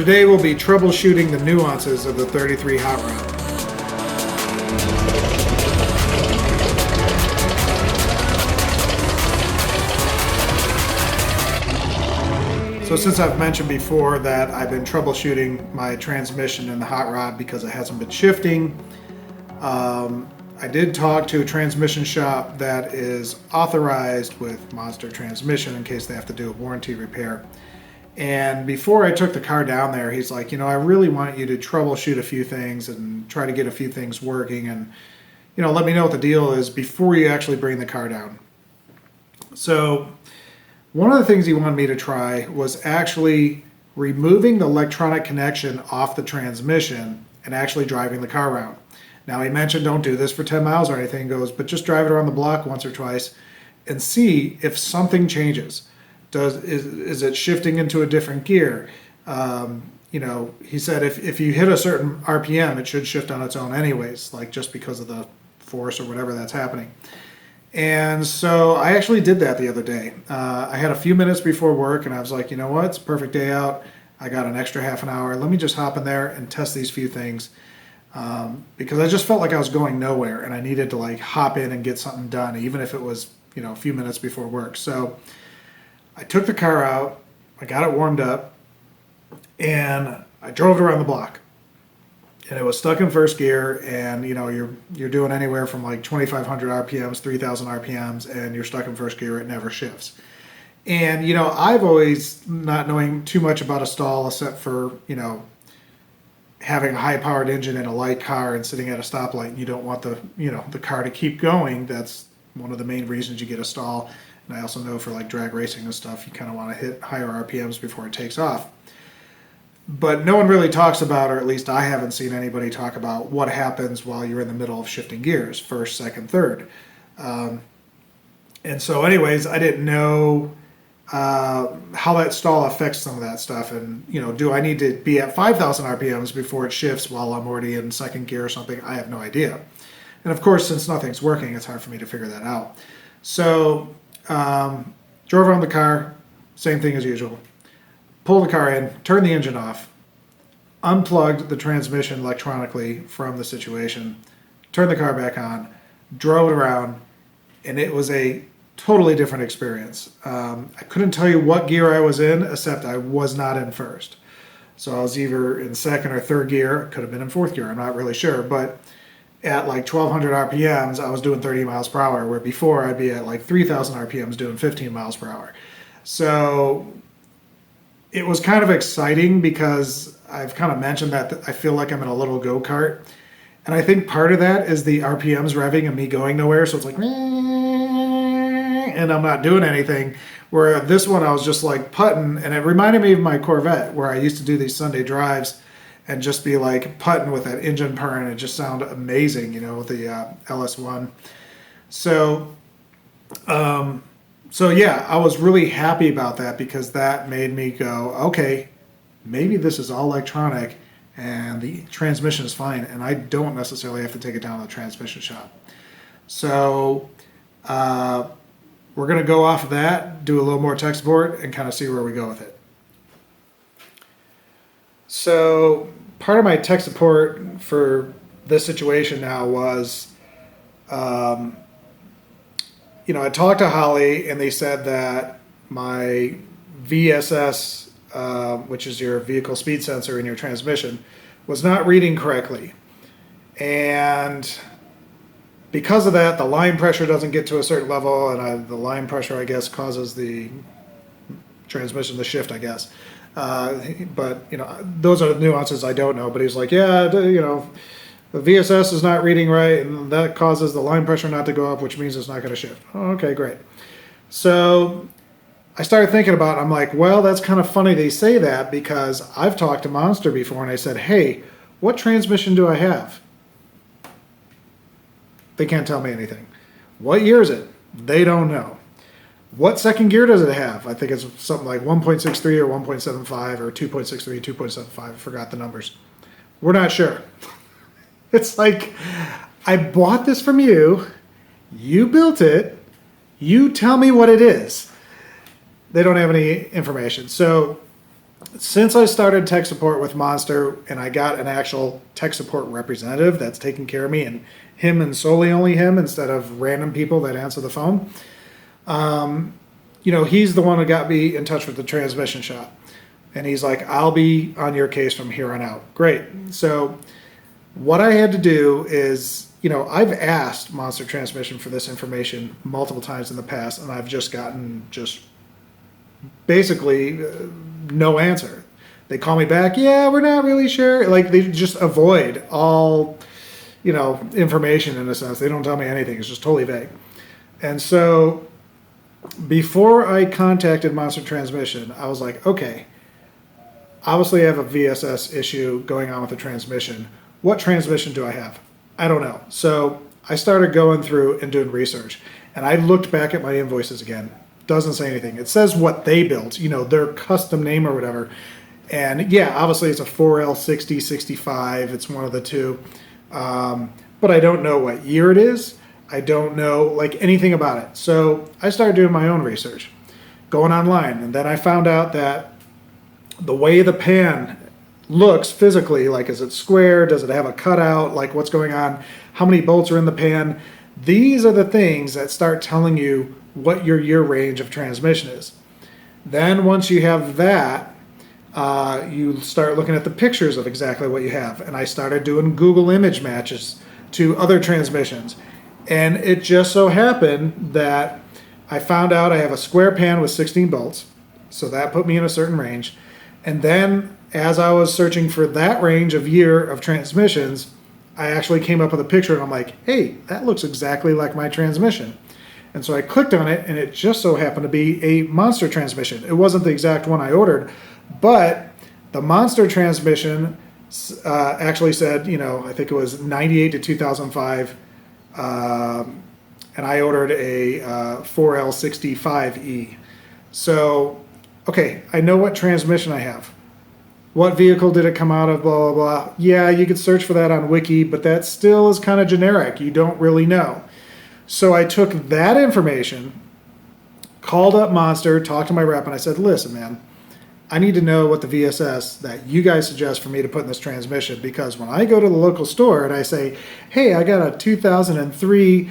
Today we'll be troubleshooting the nuances of the 33 hot rod. So since I've mentioned before that I've been troubleshooting my transmission in the hot rod because it hasn't been shifting, I did talk to a transmission shop that is authorized with Monster Transmission in case they have to do a warranty repair. And before I took the car down there, he's like, I really want you to troubleshoot a few things and try to get a few things working and, let me know what the deal is before you actually bring the car down. So one of the things he wanted me to try was actually removing the electronic connection off the transmission and actually driving the car around. Now, he mentioned don't do this for 10 miles or anything, but just drive it around the block once or twice and see if something changes. Is it shifting into a different gear? He said if you hit a certain RPM, it should shift on its own anyways, like just because of the force or whatever that's happening. And so I actually did that the other day. I had a few minutes before work and I was like, you know what, it's a perfect day out. I got an extra half an hour. Let me just hop in there and test these few things because I just felt like I was going nowhere and I needed to hop in and get something done, even if it was, a few minutes before work. So I took the car out, I got it warmed up, and I drove it around the block. And it was stuck in first gear, and you're doing anywhere from 2,500 RPMs, 3,000 RPMs, and you're stuck in first gear. It never shifts. And I've always not knowing too much about a stall except for having a high-powered engine in a light car and sitting at a stoplight, and you don't want the car to keep going. That's one of the main reasons you get a stall. And I also know for drag racing and stuff, you kind of want to hit higher RPMs before it takes off. But no one really talks about, or at least I haven't seen anybody talk about, what happens while you're in the middle of shifting gears, first, second, third. And so anyways, I didn't know how that stall affects some of that stuff. And, do I need to be at 5,000 RPMs before it shifts while I'm already in second gear or something? I have no idea. And of course, since nothing's working, it's hard for me to figure that out. So drove around the car, same thing as usual. Pulled the car in, turned the engine off, unplugged the transmission electronically from the situation, turned the car back on, drove it around, and it was a totally different experience. I couldn't tell you what gear I was in, except I was not in first. So I was either in second or third gear, could have been in fourth gear, I'm not really sure, but at 1,200 RPMs, I was doing 30 miles per hour, where before I'd be at 3,000 RPMs doing 15 miles per hour. So it was kind of exciting because I've kind of mentioned that I feel like I'm in a little go-kart. And I think part of that is the RPMs revving and me going nowhere. So it's and I'm not doing anything. Where this one, I was just putting, and it reminded me of my Corvette, where I used to do these Sunday drives and just be putting with that engine purring. It just sounded amazing, with the LS1. So yeah, I was really happy about that because that made me go, okay, maybe this is all electronic and the transmission is fine and I don't necessarily have to take it down to the transmission shop. So we're going to go off of that, do a little more tech support, and kind of see where we go with it. So part of my tech support for this situation now was, I talked to Holly and they said that my VSS, which is your vehicle speed sensor in your transmission, was not reading correctly. And because of that, the line pressure doesn't get to a certain level, and the line pressure, I guess, causes the transmission to shift, I guess. But those are the nuances I don't know. But he's like, yeah, the VSS is not reading right, and that causes the line pressure not to go up, which means it's not going to shift. Oh, okay, great. So I started thinking about it. I'm like, well, that's kind of funny they say that because I've talked to Monster before, and I said, hey, what transmission do I have? They can't tell me anything. What year is it? They don't know. What second gear does it have? I think it's something like 1.63 or 1.75 or 2.63, 2.75. I forgot the numbers. We're not sure. It's like, I bought this from you. You built it. You tell me what it is. They don't have any information. So Since I started tech support with Monster and I got an actual tech support representative that's taking care of me, and him and solely only him instead of random people that answer the phone, he's the one who got me in touch with the transmission shop. And he's like, I'll be on your case from here on out. Great. So what I had to do is, I've asked Monster Transmission for this information multiple times in the past, and I've just gotten basically no answer. They call me back, yeah, we're not really sure. Like, they just avoid all, information in a sense. They don't tell me anything. It's just totally vague. And so before I contacted Monster Transmission, I was like, okay, obviously I have a VSS issue going on with the transmission. What transmission do I have? I don't know. So I started going through and doing research, and I looked back at my invoices again. Doesn't say anything. It says what they built, their custom name or whatever. And yeah, obviously it's a 4L60, 65. It's one of the two. But I don't know what year it is. I don't know anything about it. So I started doing my own research, going online. And then I found out that the way the pan looks physically, is it square? Does it have a cutout? What's going on? How many bolts are in the pan? These are the things that start telling you what your year range of transmission is. Then once you have that, you start looking at the pictures of exactly what you have. And I started doing Google image matches to other transmissions. And it just so happened that I found out I have a square pan with 16 bolts. So that put me in a certain range. And then as I was searching for that range of year of transmissions, I actually came up with a picture, and I'm like, hey, that looks exactly like my transmission. And so I clicked on it, and it just so happened to be a Monster transmission. It wasn't the exact one I ordered, but the Monster transmission actually said, I think it was 98 to 2005, and I ordered a 4L65E. So, okay, I know what transmission I have. What vehicle did it come out of, blah, blah, blah. Yeah, you could search for that on Wiki, but that still is kind of generic. You don't really know. So I took that information, called up Monster, talked to my rep, and I said, listen, man, I need to know what the VSS that you guys suggest for me to put in this transmission, because when I go to the local store and I say, hey, I got a 2003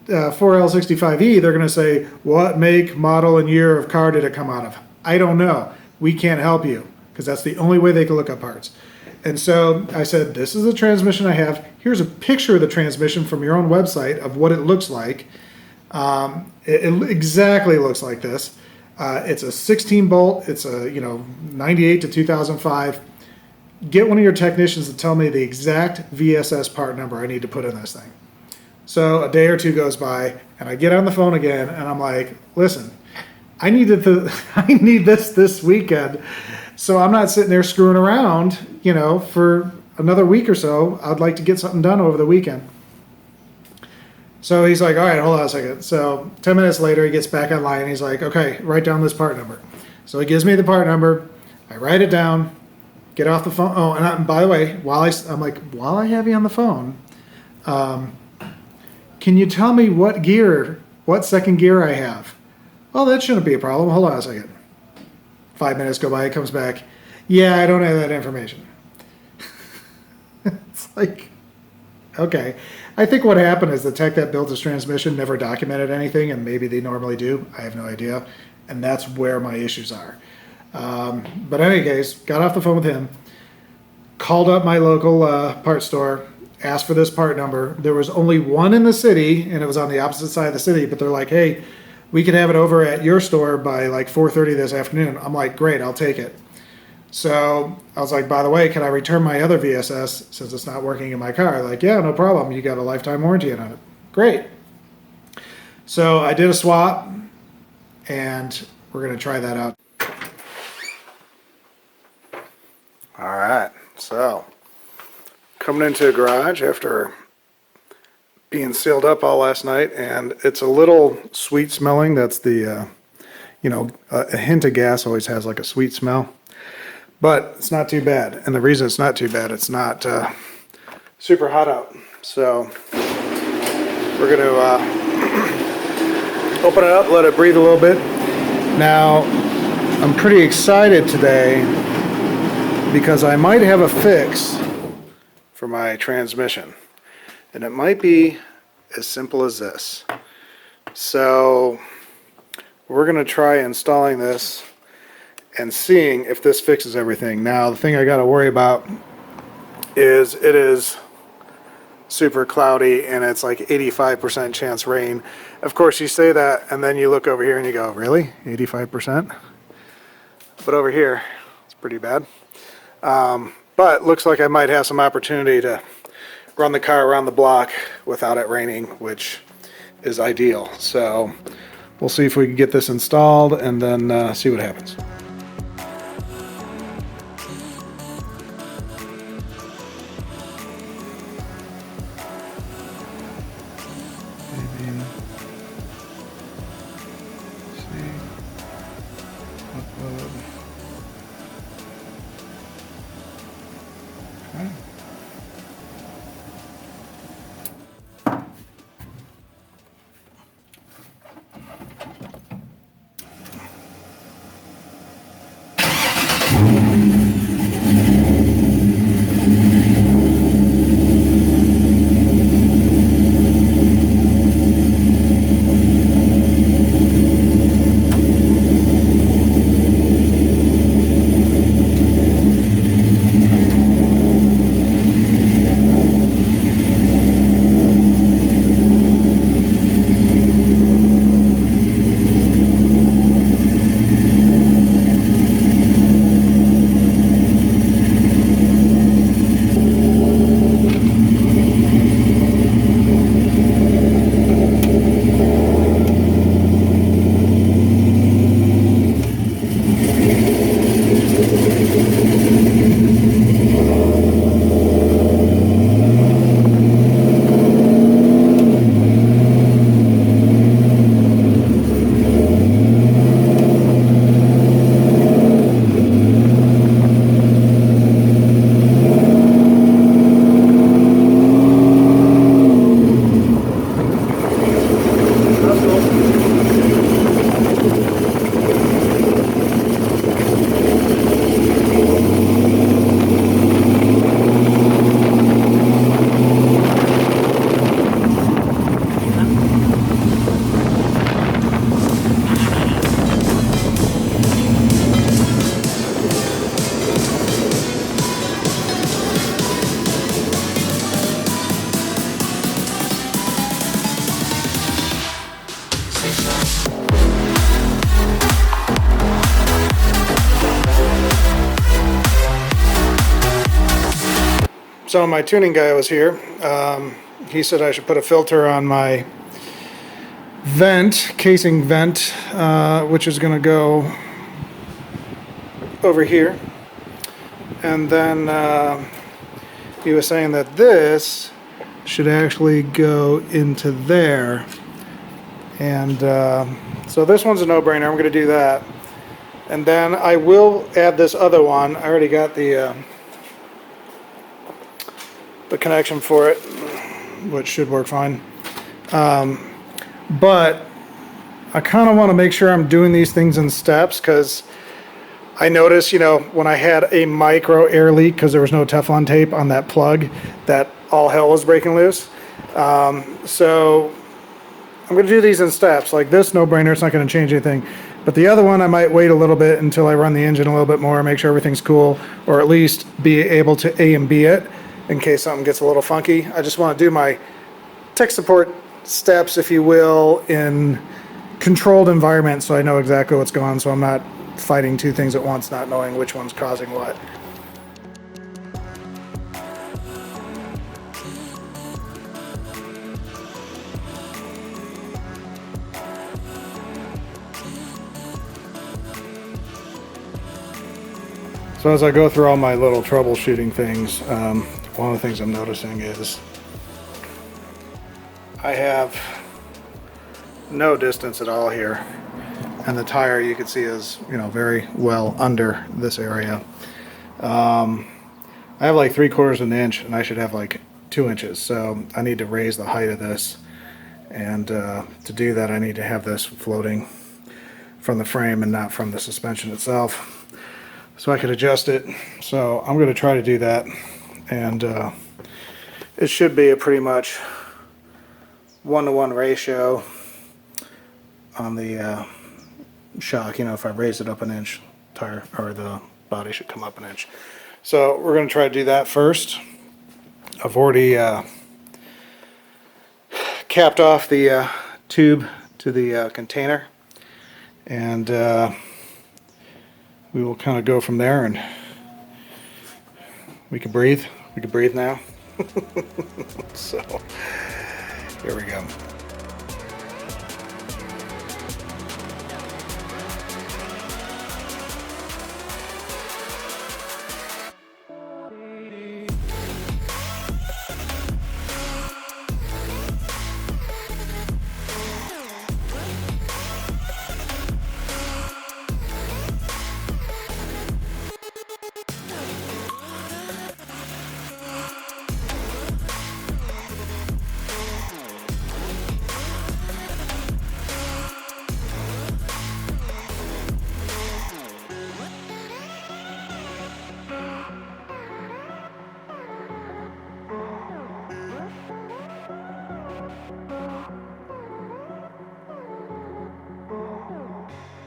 4L65E, they're going to say, what make, model, and year of car did it come out of? I don't know. We can't help you, because that's the only way they can look up parts. And so I said, this is the transmission I have. Here's a picture of the transmission from your own website of what it looks like. It exactly looks like this. It's a 16 bolt. It's a 98 to 2005. Get one of your technicians to tell me the exact VSS part number I need to put in this thing. So a day or two goes by, and I get on the phone again, and I'm like, listen, I need this weekend. So I'm not sitting there screwing around, for another week or so. I'd like to get something done over the weekend. So he's like, all right, hold on a second. So 10 minutes later, he gets back online, and he's like, okay, write down this part number. So he gives me the part number. I write it down, get off the phone. Oh, and by the way, while I have you on the phone, can you tell me what second gear I have? Well, that shouldn't be a problem. Hold on a second. 5 minutes go by, it comes back. Yeah, I don't have that information. It's like, okay. I think what happened is the tech that built this transmission never documented anything, and maybe they normally do. I have no idea. And that's where my issues are. But in any case, got off the phone with him, called up my local parts store, asked for this part number. There was only one in the city, and it was on the opposite side of the city, but they're like, hey, we could have it over at your store by 4:30 this afternoon. I'm like, great, I'll take it. So I was like, by the way, can I return my other VSS since it's not working in my car? Like, yeah, no problem. You got a lifetime warranty on it. Great. So I did a swap, and we're going to try that out. All right. So coming into the garage after being sealed up all last night, and it's a little sweet smelling. That's the, a hint of gas always has a sweet smell, but it's not too bad. And the reason it's not too bad, it's not super hot out. So we're going to open it up, let it breathe a little bit. Now, I'm pretty excited today because I might have a fix for my transmission. And it might be as simple as this. So we're going to try installing this and seeing if this fixes everything. Now the thing I got to worry about is it is super cloudy and it's like 85% chance rain. Of course you say that and then you look over here and you go, really? 85%? But over here it's pretty bad. But looks like I might have some opportunity to run the car around the block without it raining, which is ideal. So we'll see if we can get this installed and then see what happens. Maybe see upload. Okay. So my tuning guy was here. He said I should put a filter on my vent, casing vent, which is going to go over here. And then he was saying that this should actually go into there. And so this one's a no-brainer. I'm going to do that. And then I will add this other one. I already got the connection for it, which should work fine. But I kind of want to make sure I'm doing these things in steps, because I noticed, you know, when I had a micro air leak because there was no Teflon tape on that plug, that all hell was breaking loose. So I'm going to do these in steps. Like this, no brainer, it's not going to change anything. But the other one, I might wait a little bit until I run the engine a little bit more, make sure everything's cool, or at least be able to A and B it in case something gets a little funky. I just want to do my tech support steps, if you will, in controlled environment so I know exactly what's going on, so I'm not fighting two things at once, not knowing which one's causing what. So as I go through all my little troubleshooting things, one of the things I'm noticing is I have no distance at all here, and the tire you can see is, you know, very well under this area. I have like 3/4 of an inch, and I should have like 2 inches, so I need to raise the height of this, and to do that I need to have this floating from the frame and not from the suspension itself. so I could adjust it. So I'm going to try to do that, and it should be a pretty much 1-to-1 ratio on the shock. You know, if I raise it up an inch, tire or the body should come up an inch. So we're going to try to do that first. I've already capped off the tube to the container, and we will kind of go from there, and we can breathe. We can breathe now. So here we go.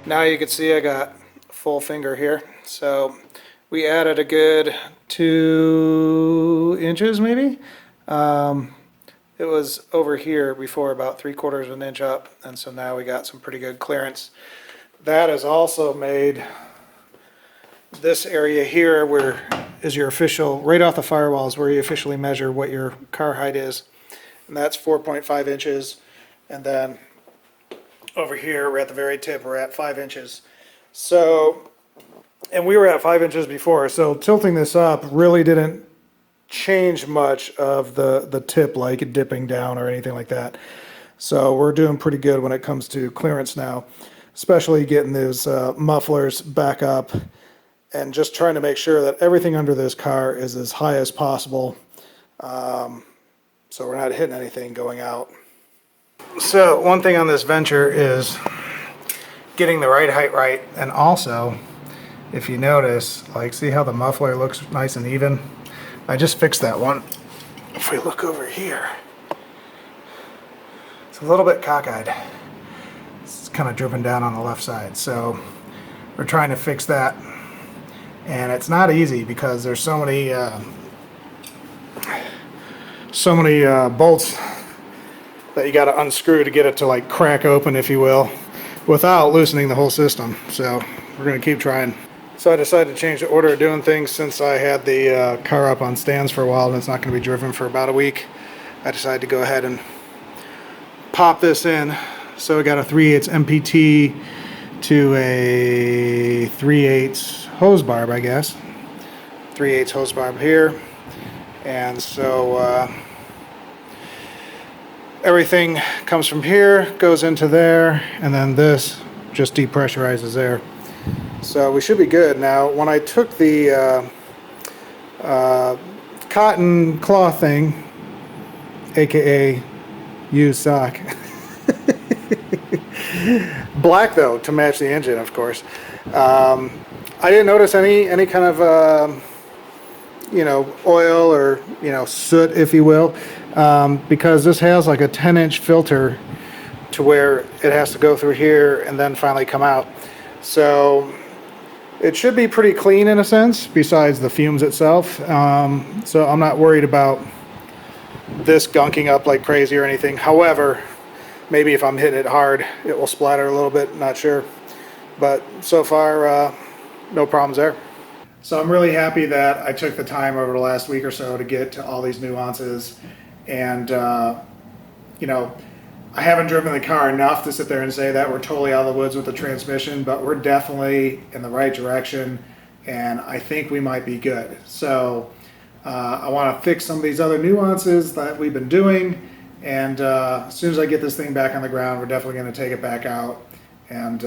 Now you can see I got full finger here. So we added a good 2 inches maybe. It was over here before, about 3/4 of an inch up, and so now we got some pretty good clearance. That has also made this area here, where is your official, right off the firewall is where you officially measure what your car height is, and that's 4.5 inches. And then over here, we're at the very tip, we're at 5 inches. So, and we were at 5 inches before, so tilting this up really didn't change much of the tip, like dipping down or anything like that. So we're doing pretty good when it comes to clearance now, especially getting those mufflers back up and just trying to make sure that everything under this car is as high as possible, so we're not hitting anything going out. So one thing on this venture is getting the right height right, and also, if you notice, like, see how the muffler looks nice and even? I just fixed that one. If we look over here, it's a little bit cockeyed. It's kind of driven down on the left side, so we're trying to fix that, and it's not easy because there's so many bolts that you got to unscrew to get it to, like, crack open, if you will, without loosening the whole system. So we're going to keep trying. So I decided to change the order of doing things since I had the car up on stands for a while and it's not going to be driven for about a week. I decided to go ahead and pop this in. So we got a 3/8 MPT to a 3/8 hose barb, I guess. 3/8 hose barb here. And so everything comes from here, goes into there, and then this just depressurizes there. So we should be good. Now, when I took the cotton cloth thing, aka used sock, black though, to match the engine, of course, I didn't notice any kind of you know, oil or, you know, soot, if you will, because this has like a 10-inch filter to where it has to go through here and then finally come out. So it should be pretty clean in a sense, besides the fumes itself. So I'm not worried about this gunking up like crazy or anything. However, maybe if I'm hitting it hard, it will splatter a little bit, not sure. But so far, no problems there. So I'm really happy that I took the time over the last week or so to get to all these nuances, and you know, I haven't driven the car enough to sit there and say that we're totally out of the woods with the transmission, but we're definitely in the right direction, and I think we might be good. So I want to fix some of these other nuances that we've been doing, and as soon as I get this thing back on the ground, we're definitely going to take it back out and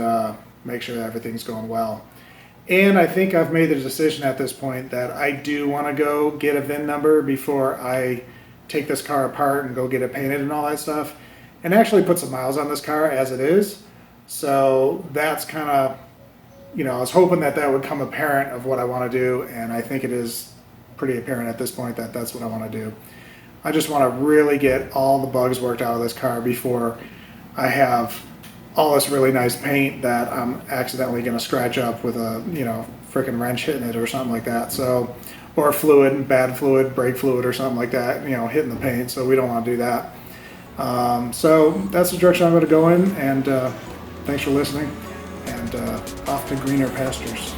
make sure that everything's going well. And I think I've made the decision at this point that I do want to go get a VIN number before I take this car apart and go get it painted and all that stuff, and actually put some miles on this car as it is. So that's kind of you know, I was hoping that that would come apparent of what I want to do, and I think it is pretty apparent at this point that that's what I want to do. I just want to really get all the bugs worked out of this car before I have all this really nice paint that I'm accidentally going to scratch up with a, you know, freaking wrench hitting it or something like that. So, or fluid, bad fluid, brake fluid or something like that, you know, hitting the paint. So we don't want to do that. So that's the direction I'm going to go in, and thanks for listening, and off to greener pastures.